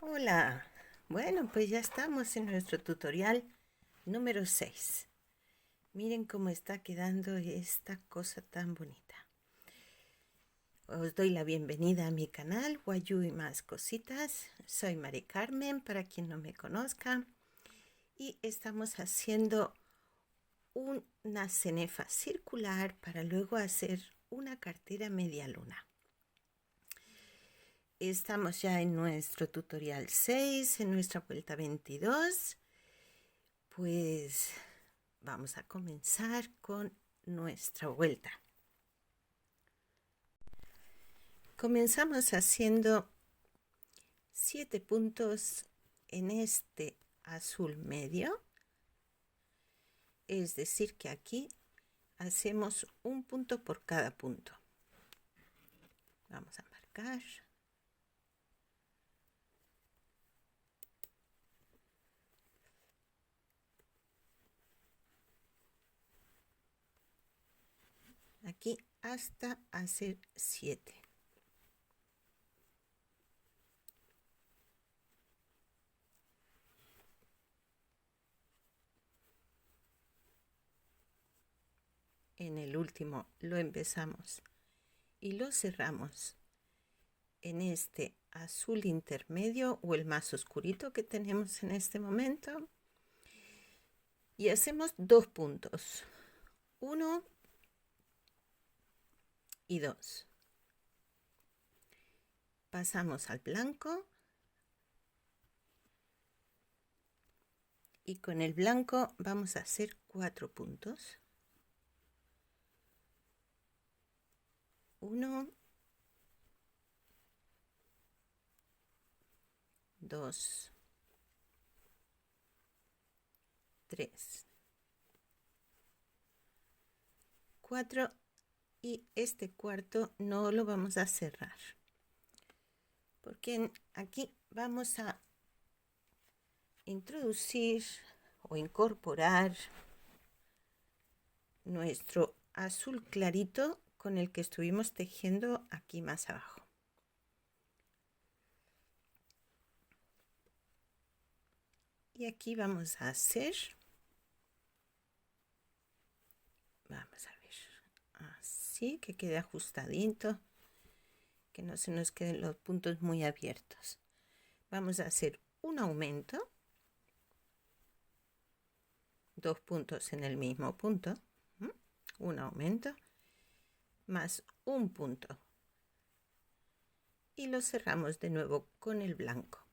Hola, bueno, pues ya estamos en nuestro tutorial número 6. Miren cómo está quedando esta cosa tan bonita. Os doy la bienvenida a mi canal, Guayú y más cositas. Soy Mari Carmen, para quien no me conozca. Y estamos haciendo una cenefa circular para luego hacer una cartera media luna. Estamos ya en nuestro tutorial 6, en nuestra vuelta 22. Pues vamos a comenzar con nuestra vuelta. Comenzamos haciendo 7 puntos en este azul medio. Es decir que aquí hacemos un punto por cada punto. Vamos a marcar. Aquí hasta hacer 7. En el último lo empezamos y lo cerramos en este azul intermedio o el más oscurito que tenemos en este momento. Y hacemos 2 puntos, 1 y 2. Pasamos al blanco y con el blanco vamos a hacer 4 puntos. 1, 2, 3, 4 y este cuarto no lo vamos a cerrar porque aquí vamos a introducir o incorporar nuestro azul clarito con el que estuvimos tejiendo aquí más abajo. Y aquí vamos a hacer, vamos a ver, así que quede ajustadito, que no se nos queden los puntos muy abiertos. Vamos a hacer un aumento, 2 puntos en el mismo punto, un aumento, más un punto. Y lo cerramos de nuevo con el blanco.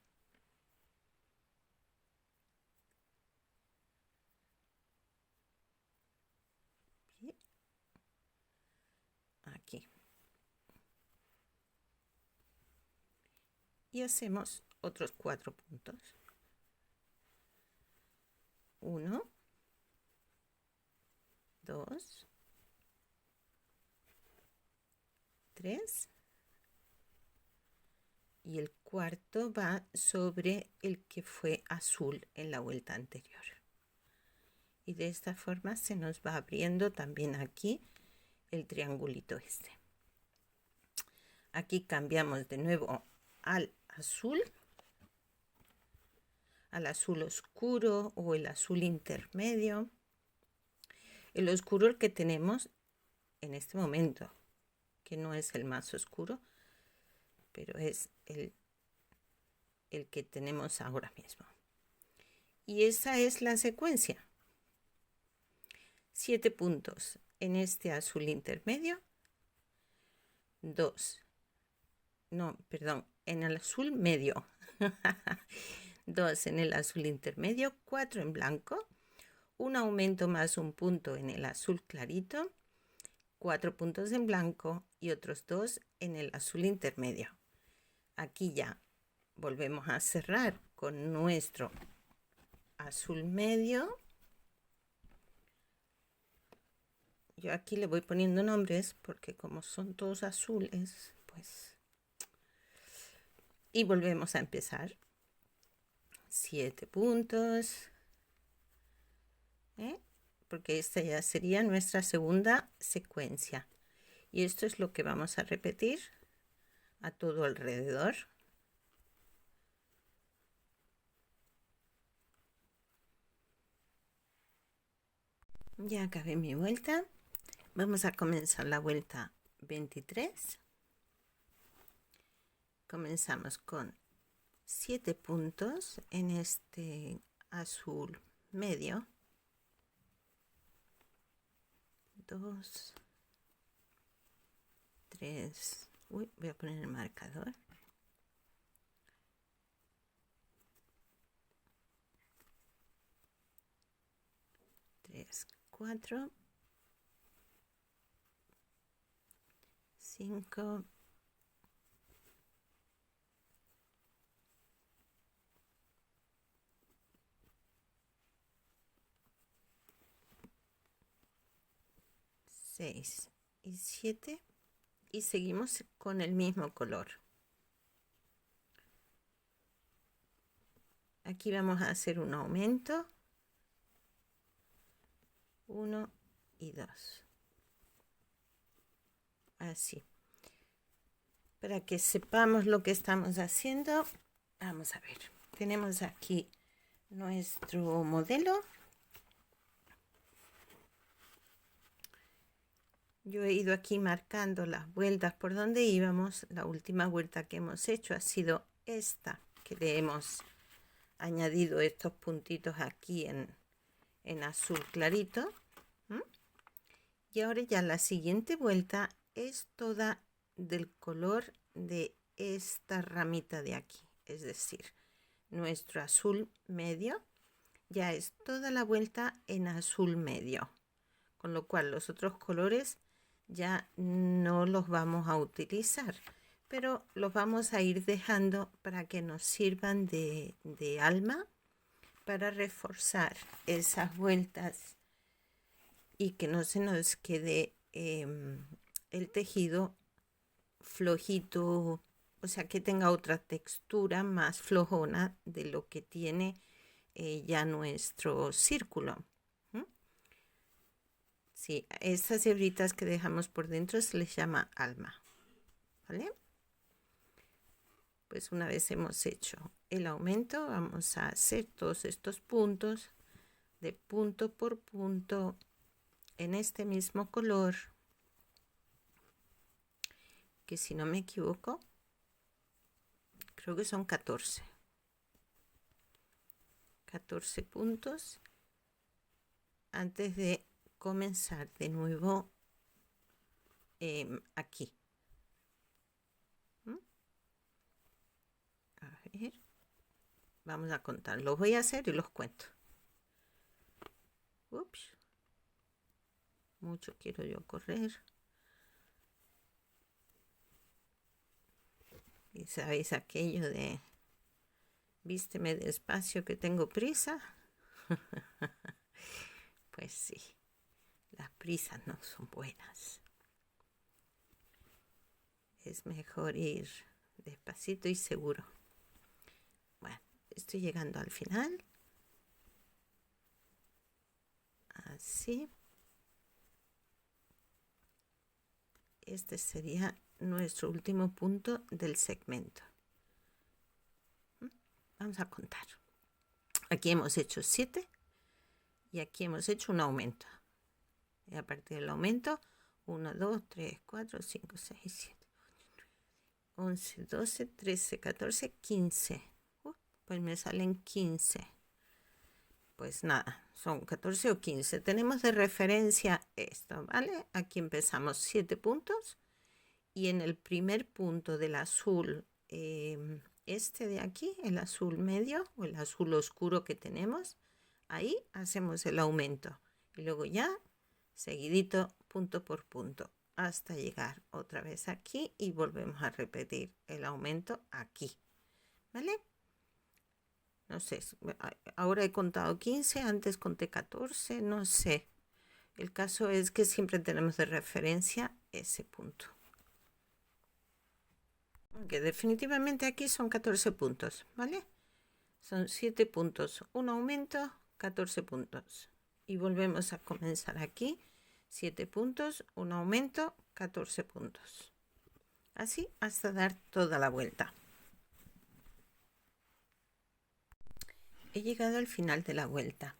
Aquí. Y hacemos otros 4 puntos. 1, 2, 3. Y el cuarto va sobre el que fue azul en la vuelta anterior. Y de esta forma se nos va abriendo también aquí el triangulito este. Aquí cambiamos de nuevo al azul oscuro o el azul intermedio. El oscuro el que tenemos en este momento, que no es el más oscuro, pero es el que tenemos ahora mismo. Y esa es la secuencia. 7 puntos en este azul intermedio, 2, no, perdón, en el azul medio, 2 en el azul intermedio, 4 en blanco, un aumento más un punto en el azul clarito, 4 puntos en blanco y otros 2 en el azul intermedio. Aquí ya volvemos a cerrar con nuestro azul medio. Yo aquí le voy poniendo nombres porque como son todos azules, pues... Y volvemos a empezar. 7 puntos. Porque esta ya sería nuestra segunda secuencia. Y esto es lo que vamos a repetir a todo alrededor. Ya acabé mi vuelta. Vamos a comenzar la vuelta 23. Comenzamos con 7 puntos en este azul medio. 2, 3. Uy, voy a poner el marcador. 3, 4, 5, 6 y 7 y seguimos con el mismo color. Aquí vamos a hacer un aumento, 1 y 2, así. Para que sepamos lo que estamos haciendo, vamos a ver. Tenemos aquí nuestro modelo. Yo he ido aquí marcando las vueltas por donde íbamos. La última vuelta que hemos hecho ha sido esta, que le hemos añadido estos puntitos aquí en azul clarito. Y ahora ya la siguiente vuelta es toda del color de esta ramita de aquí, es decir, nuestro azul medio ya es toda la vuelta en azul medio, con lo cual los otros colores ya no los vamos a utilizar, pero los vamos a ir dejando para que nos sirvan de alma, para reforzar esas vueltas y que no se nos quede el tejido flojito, o sea, que tenga otra textura más flojona de lo que tiene ya nuestro círculo. Sí, estas hebritas que dejamos por dentro se les llama alma, ¿vale? Pues una vez hemos hecho el aumento, vamos a hacer todos estos puntos de punto por punto en este mismo color, que si no me equivoco, creo que son 14 puntos antes de comenzar de nuevo aquí. A ver, vamos a contar, los voy a hacer y los cuento. Ups, mucho quiero yo correr. Y sabéis aquello de vísteme despacio que tengo prisa. Pues sí, las prisas no son buenas. Es mejor ir despacito y seguro. Bueno, estoy llegando al final. Así. Este sería nuestro último punto del segmento. Vamos a contar. Aquí hemos hecho 7 y aquí hemos hecho un aumento. Y a partir del aumento, 1, 2, 3, 4, 5, 6, 7, 11, 12, 13, 14, 15. Pues me salen 15. Pues nada, son 14 o 15. Tenemos de referencia esto, ¿vale? Aquí empezamos 7 puntos. Y en el primer punto del azul, este de aquí, el azul medio o el azul oscuro que tenemos, ahí hacemos el aumento. Y luego ya, seguidito, punto por punto, hasta llegar otra vez aquí y volvemos a repetir el aumento aquí, ¿vale? No sé, ahora he contado 15, antes conté 14, no sé. El caso es que siempre tenemos de referencia ese punto. Que definitivamente aquí son 14 puntos, ¿vale? Son 7 puntos, un aumento, 14 puntos. Y volvemos a comenzar aquí, 7 puntos, un aumento, 14 puntos. Así hasta dar toda la vuelta. He llegado al final de la vuelta.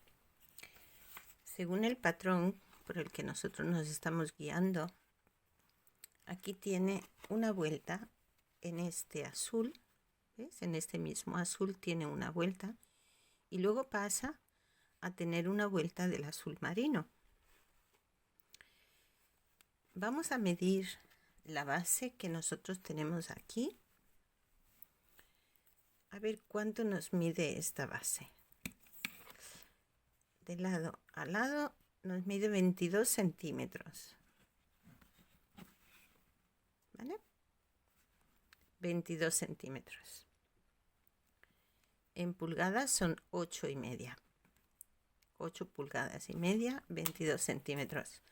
Según el patrón por el que nosotros nos estamos guiando, aquí tiene una vuelta en este azul, ¿ves? En este mismo azul tiene una vuelta y luego pasa a tener una vuelta del azul marino. Vamos a medir la base que nosotros tenemos aquí. A ver cuánto nos mide esta base. De lado a lado nos mide 22 centímetros. ¿Vale? 22 centímetros. En pulgadas son 8,5. 8 pulgadas y media, 22 centímetros.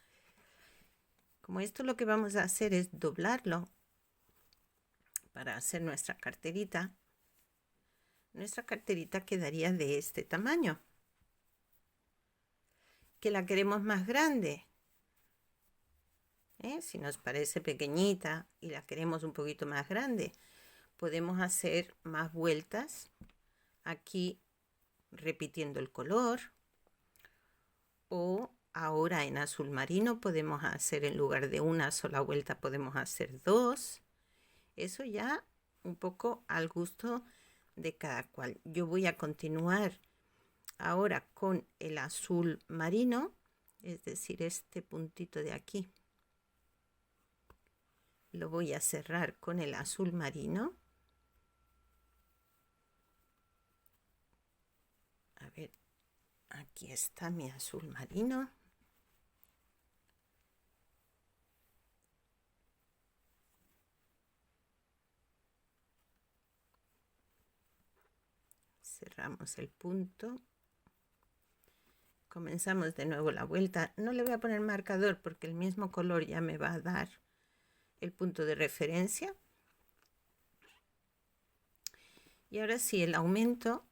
Como esto lo que vamos a hacer es doblarlo para hacer nuestra carterita quedaría de este tamaño. Que la queremos más grande, si nos parece pequeñita y la queremos un poquito más grande, podemos hacer más vueltas aquí repitiendo el color, o ahora en azul marino podemos hacer, en lugar de una sola vuelta podemos hacer 2. Eso ya un poco al gusto de cada cual. Yo voy a continuar ahora con el azul marino, es decir, este puntito de aquí lo voy a cerrar con el azul marino. A ver, aquí está mi azul marino. Cerramos el punto. Comenzamos de nuevo la vuelta. No le voy a poner marcador porque el mismo color ya me va a dar el punto de referencia. Y ahora sí, el aumento,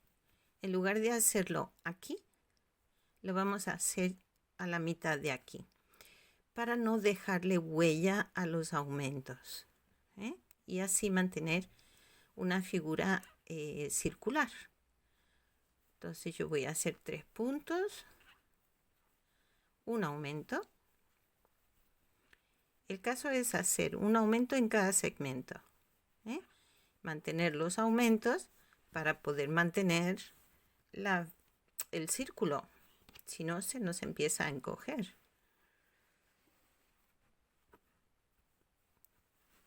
en lugar de hacerlo aquí, lo vamos a hacer a la mitad de aquí, para no dejarle huella a los aumentos, y así mantener una figura circular. Entonces yo voy a hacer 3 puntos, un aumento. El caso es hacer un aumento en cada segmento, mantener los aumentos para poder mantener el círculo, si no se nos empieza a encoger.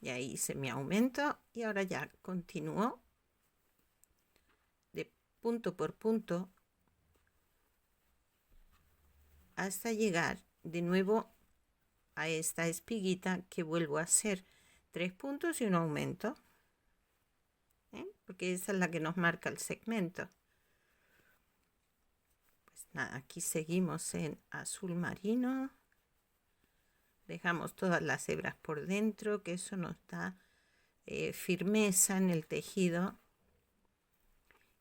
Ya hice mi aumento y ahora ya continúo de punto por punto hasta llegar de nuevo a esta espiguita, que vuelvo a hacer 3 puntos y un aumento, porque esa es la que nos marca el segmento. Pues nada, aquí seguimos en azul marino, dejamos todas las hebras por dentro, que eso nos da firmeza en el tejido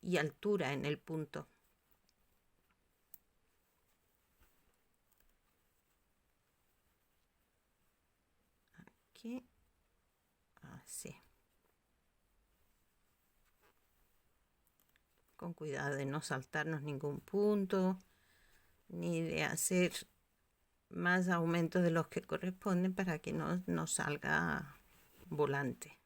y altura en el punto. Aquí, así. Con cuidado de no saltarnos ningún punto, ni de hacer más aumentos de los que corresponden para que no nos salga volante.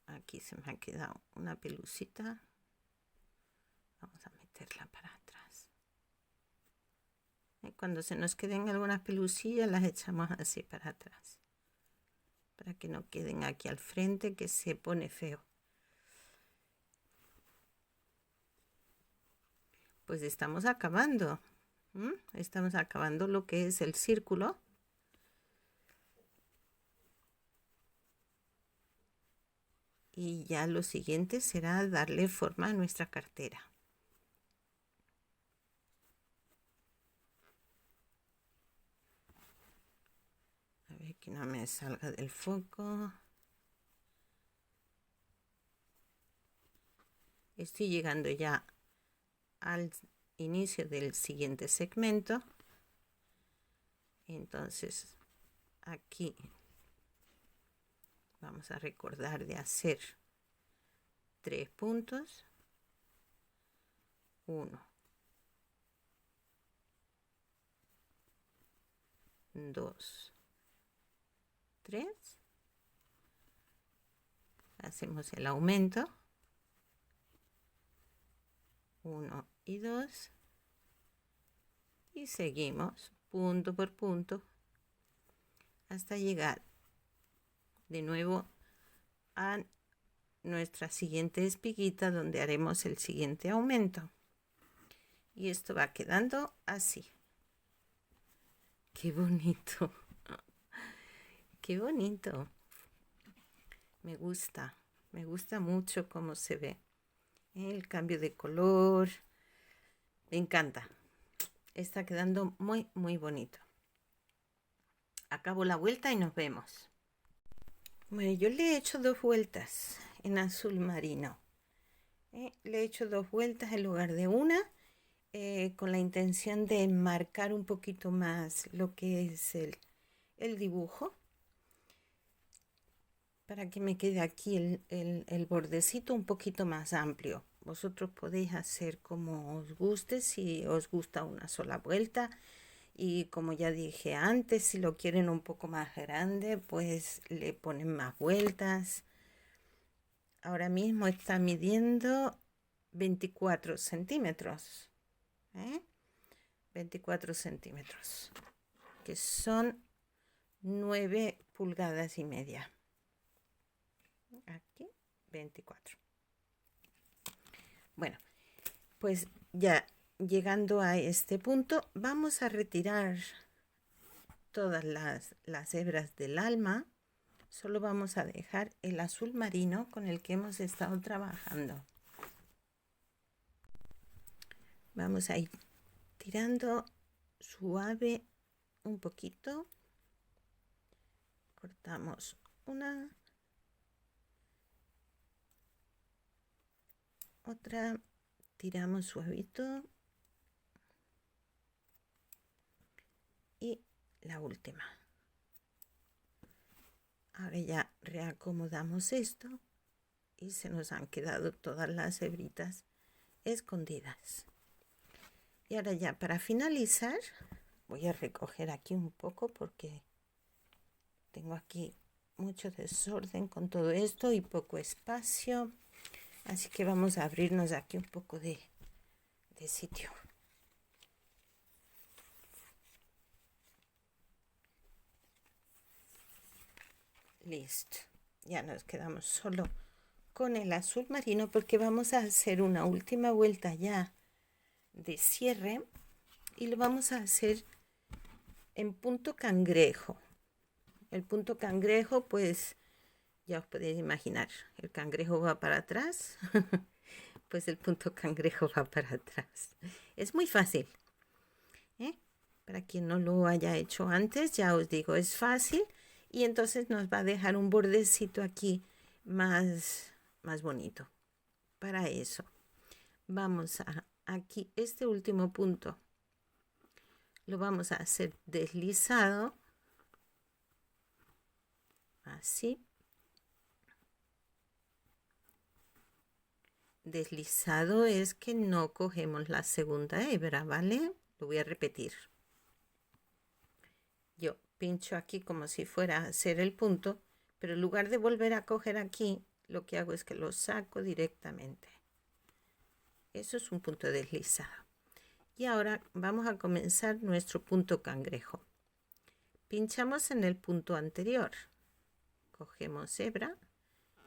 Aquí se me ha quedado una pelucita. Vamos a meterla para atrás. Cuando se nos queden algunas pelucillas, las echamos así para atrás, para que no queden aquí al frente, que se pone feo. Pues estamos acabando. Estamos acabando lo que es el círculo. Y ya lo siguiente será darle forma a nuestra cartera. A ver que no me salga del foco. Estoy llegando ya al inicio del siguiente segmento. Entonces aquí vamos a recordar de hacer 3 puntos, 1, 2, 3, hacemos el aumento, 1 y 2, y seguimos punto por punto hasta llegar de nuevo a nuestra siguiente espiguita, donde haremos el siguiente aumento. Y esto va quedando así. ¡Qué bonito! ¡Qué bonito! Me gusta mucho cómo se ve. El cambio de color. Me encanta. Está quedando muy, muy bonito. Acabo la vuelta y nos vemos. Bueno, yo le he hecho 2 vueltas en azul marino. Le he hecho 2 vueltas en lugar de una, con la intención de marcar un poquito más lo que es el dibujo, para que me quede aquí el bordecito un poquito más amplio. Vosotros podéis hacer como os guste, si os gusta una sola vuelta. Y como ya dije antes, si lo quieren un poco más grande, pues le ponen más vueltas. Ahora mismo está midiendo 24 centímetros. 24 centímetros, que son 9 pulgadas y media. Aquí 24. Bueno, pues ya llegando a este punto, vamos a retirar todas las hebras del alma. Solo vamos a dejar el azul marino con el que hemos estado trabajando. Vamos a ir tirando suave un poquito. Cortamos una, otra, tiramos suavito y la última. Ahora ya reacomodamos esto y se nos han quedado todas las hebritas escondidas. Y ahora ya para finalizar voy a recoger aquí un poco porque tengo aquí mucho desorden con todo esto y poco espacio. Así que vamos a abrirnos aquí un poco de sitio. Listo. Ya nos quedamos solo con el azul marino porque vamos a hacer una última vuelta ya de cierre y lo vamos a hacer en punto cangrejo. El punto cangrejo, pues ya os podéis imaginar, el cangrejo va para atrás, pues el punto cangrejo va para atrás. Es muy fácil. Para quien no lo haya hecho antes, ya os digo, es fácil. Y entonces nos va a dejar un bordecito aquí más bonito. Para eso vamos a aquí, este último punto lo vamos a hacer deslizado, así. Deslizado es que no cogemos la segunda hebra, ¿vale? Lo voy a repetir. Yo pincho aquí como si fuera a hacer el punto, pero en lugar de volver a coger aquí, lo que hago es que lo saco directamente. Eso es un punto deslizado. Y ahora vamos a comenzar nuestro punto cangrejo. Pinchamos en el punto anterior. Cogemos hebra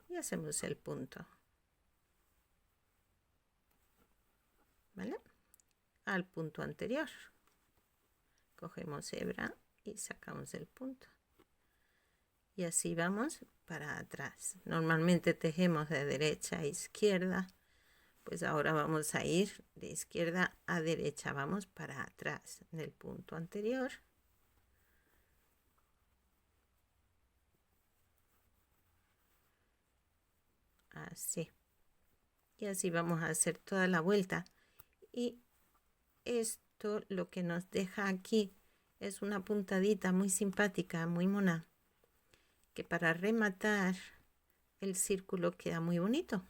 y hacemos el punto. ¿Vale? Al punto anterior. Cogemos hebra y sacamos el punto. Y así vamos para atrás. Normalmente tejemos de derecha a izquierda. Pues ahora vamos a ir de izquierda a derecha. Vamos para atrás del punto anterior. Así. Y así vamos a hacer toda la vuelta. Y esto lo que nos deja aquí es una puntadita muy simpática, muy mona, que para rematar el círculo queda muy bonito.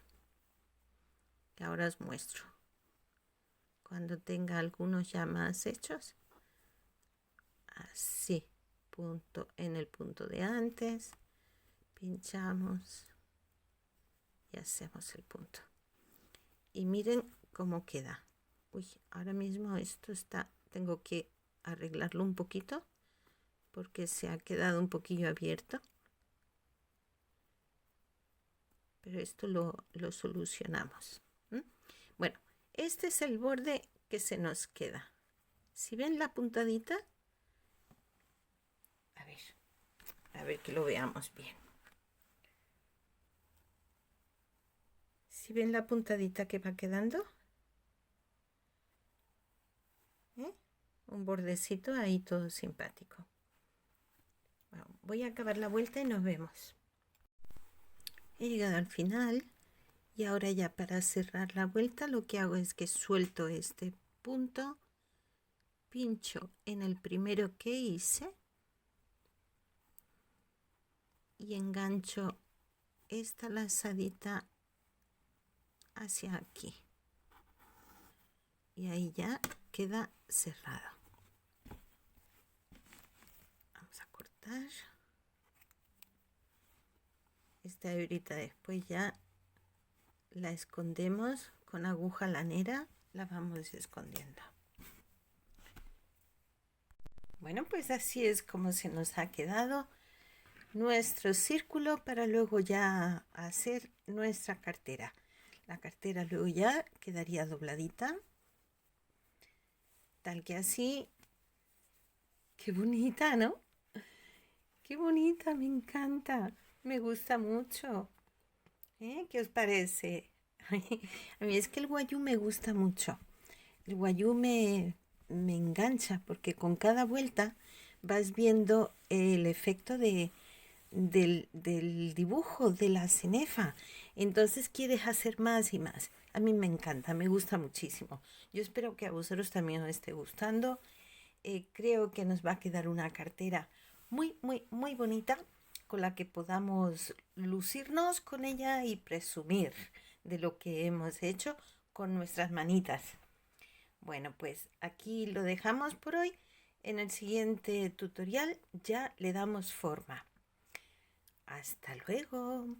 Que ahora os muestro. Cuando tenga algunos ya más hechos, así, punto en el punto de antes, pinchamos y hacemos el punto. Y miren cómo queda. Uy, ahora mismo esto está, tengo que arreglarlo un poquito porque se ha quedado un poquillo abierto. Pero esto lo solucionamos. Bueno, este es el borde que se nos queda. Si ven la puntadita, a ver que lo veamos bien. Si ven la puntadita que va quedando, un bordecito ahí todo simpático. Bueno, voy a acabar la vuelta y nos vemos. He llegado al final y ahora ya para cerrar la vuelta lo que hago es que suelto este punto, pincho en el primero que hice y engancho esta lazadita hacia aquí y ahí ya queda cerrado. Vamos a cortar esta hebrita, después ya la escondemos con aguja lanera, la vamos escondiendo. Bueno, pues así es como se nos ha quedado nuestro círculo para luego ya hacer nuestra cartera. La cartera luego ya quedaría dobladita, tal que así. Qué bonita, ¿no? Qué bonita, me encanta, me gusta mucho. ¿Qué os parece? A mí es que el guayú me gusta mucho. El guayú me engancha porque con cada vuelta vas viendo el efecto del dibujo, de la cenefa. Entonces quieres hacer más y más. A mí me encanta, me gusta muchísimo. Yo espero que a vosotros también os esté gustando. Creo que nos va a quedar una cartera muy, muy, muy bonita con la que podamos lucirnos con ella y presumir de lo que hemos hecho con nuestras manitas. Bueno, pues aquí lo dejamos por hoy. En el siguiente tutorial ya le damos forma. Hasta luego.